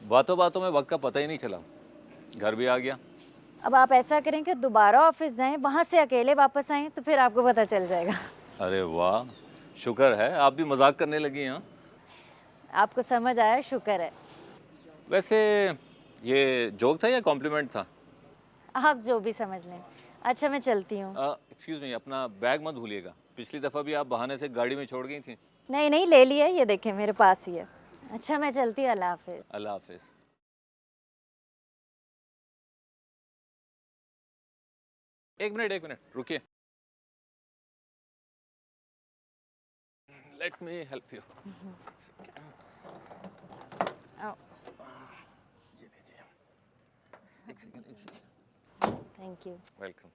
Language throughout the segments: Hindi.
बातों बातों में वक्त का पता ही नहीं चला, घर भी आ गया। अब आप ऐसा करें कि दोबारा ऑफिस जाएं, वहां से अकेले वापस आएं, तो फिर आपको पता चल जाएगा। अरे वाह, शुक्र है आप भी मजाक करने लगी हैं। आपको समझ आया, शुक्र है। वैसे ये जोक था या कॉम्प्लीमेंट था? आप जो भी समझ लें। अच्छा मैं चलती हूँ। एक्सक्यूज मी, अपना बैग मत भूलिएगा। पिछली दफ़ा भी आप बहाने से गाड़ी में छोड़ गई थी। नहीं नहीं, ले लिया, ये देखें मेरे पास ही है। अच्छा मैं चलती हूँ, अल्लाह हाफिज। अल्लाह हाफिज। एक मिनट रुकिए। Let me help you. ये लीजिए। एक सेकंड। Thank you. वेलकम।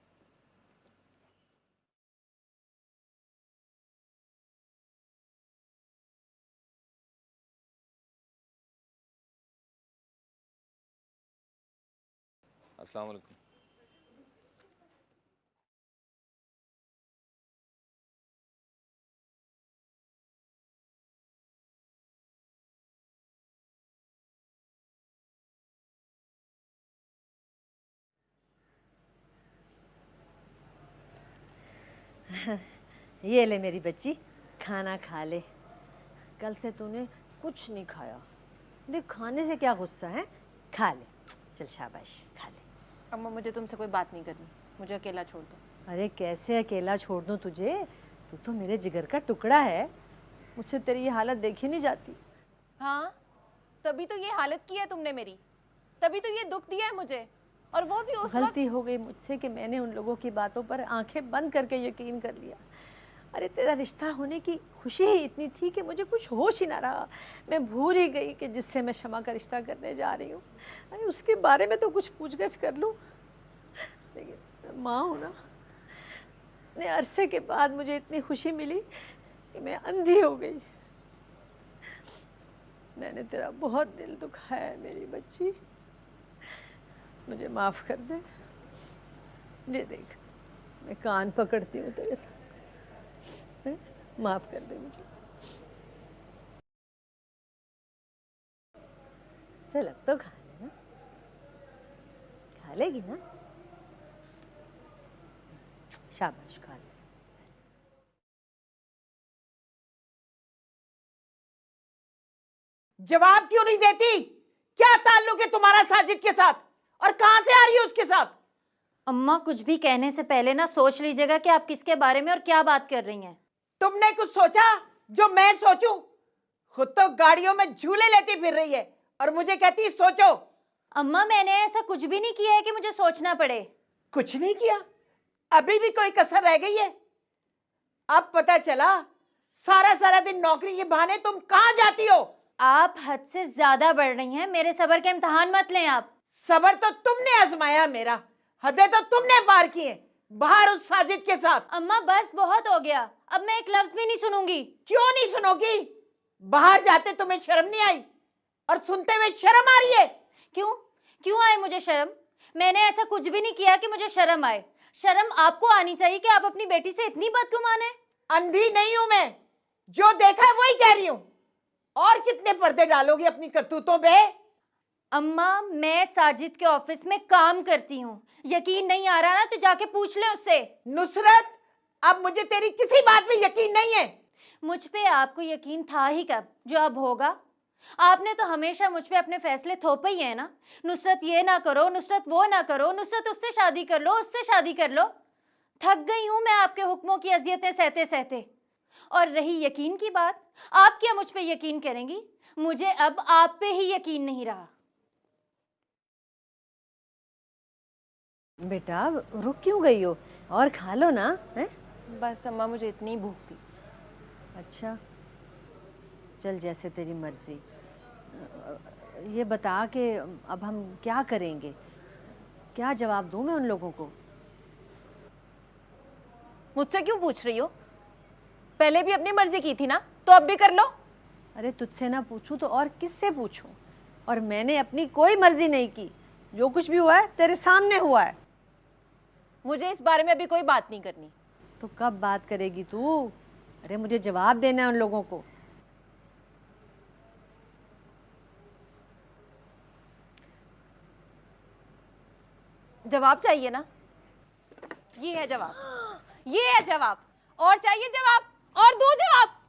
अस्सलाम वालेकुम। ये ले मेरी बच्ची, खाना खा ले। कल से तूने कुछ नहीं खाया। देख खाने से क्या गुस्सा है, खा ले। चल शाबाश, खा ले। अम्मा मुझे तुमसे कोई बात नहीं करनी, मुझे अकेला छोड़ दो। अरे कैसे अकेला छोड़ दूं तुझे, तू तो मेरे जिगर का टुकड़ा है। मुझसे तेरी ये हालत देखी नहीं जाती। हाँ, तभी तो ये हालत की है तुमने मेरी, तभी तो ये दुख दिया है मुझे, और वो भी उस गलती हो गई मुझसे कि मैंने उन लोगों की बातों पर आंखें बंद करके यकीन कर लिया। अरे तेरा रिश्ता होने की खुशी ही इतनी थी कि मुझे कुछ होश ही ना रहा। मैं भूल ही गई कि जिससे मैं शमा का रिश्ता करने जा रही हूँ, अरे उसके बारे में तो कुछ पूछगछ कर लूँ। लेकिन माँ हूँ ना, इतने अरसे के बाद मुझे इतनी खुशी मिली कि मैं अंधी हो गई। मैंने तेरा बहुत दिल दुखाया है मेरी बच्ची, मुझे माफ़ कर दे। ये देख, मैं कान पकड़ती हूँ तेरे साथ, माफ कर दे मुझे। चल अब तो खा ले ना, खा लेगी ना? शाबाश, खा ले। जवाब क्यों नहीं देती? क्या ताल्लुक है तुम्हारा साजिद के साथ, और कहां से आ रही है उसके साथ? अम्मा कुछ भी कहने से पहले ना सोच लीजिएगा कि आप किसके बारे में और क्या बात कर रही हैं। तुमने कुछ सोचा जो मैं सोचूं? खुद तो गाड़ियों में झूले लेती फिर रही है और मुझे कहती सोचो। अम्मा मैंने ऐसा कुछ भी नहीं किया है कि मुझे सोचना पड़े। कुछ नहीं किया? अभी भी कोई कसर रह गई है? अब पता चला सारा सारा दिन नौकरी के बहाने तुम कहां जाती हो। आप हद से ज्यादा बढ़ रही हैं, मेरे सब्र के इम्तिहान मत लें आप। सबर तो तुमने आजमाया मेरा, हदें तो तुमने पार की हैं, बाहर उस साजिद के साथ। अम्मा बस बहुत हो गया, अब मैं एक लफ्ज भी नहीं सुनूंगी। क्यों नहीं सुनोगी? बाहर जाते तुम्हें शर्म नहीं आई, और सुनते हुए शर्म आ रही है? क्यों क्यों आए मुझे शर्म? मैंने ऐसा कुछ भी नहीं किया कि मुझे शर्म आए। शर्म आपको आनी चाहिए कि आप अपनी बेटी से इतनी बदगुमान हैं। अंधी नहीं हूं मैं, जो देखा है वही कह रही हूं। और कितने पर्दे डालोगी अपनी करतूतों पे? अम्मा मैं साजिद के ऑफिस में काम करती हूँ, यकीन नहीं आ रहा ना तो जाके पूछ ले उससे। नुसरत, अब मुझे तेरी किसी बात पे यकीन नहीं है। मुझ पे आपको यकीन था ही कब, जो अब होगा। आपने तो हमेशा मुझ पे अपने फैसले थोपे ही है ना। नुसरत ये ना करो, नुसरत वो ना करो, नुसरत उससे शादी कर लो, उससे शादी कर लो। थक गई हूं मैं आपके हुक्मों की अजियतें सहते सहते। और रही यकीन की बात, आप क्या मुझ पे यकीन करेंगी? मुझे अब आप पे ही यकीन नहीं रहा। बेटा रुक क्यों गई हो, और खा लो ना। है बस अम्मा मुझे इतनी भूख थी। अच्छा चल, जैसे तेरी मर्जी। ये बता कि अब हम क्या करेंगे, क्या जवाब दूं मैं उन लोगों को? मुझसे क्यों पूछ रही हो? पहले भी अपनी मर्जी की थी ना, तो अब भी कर लो। अरे तुझसे ना पूछूं तो और किससे पूछूं? और मैंने अपनी कोई मर्जी नहीं की, जो कुछ भी हुआ है तेरे सामने हुआ है। मुझे इस बारे में अभी कोई बात नहीं करनी। तो कब बात करेगी तू? अरे मुझे जवाब देना है उन लोगों को। जवाब चाहिए ना, ये है जवाब, ये है जवाब। और चाहिए जवाब, और दो जवाब।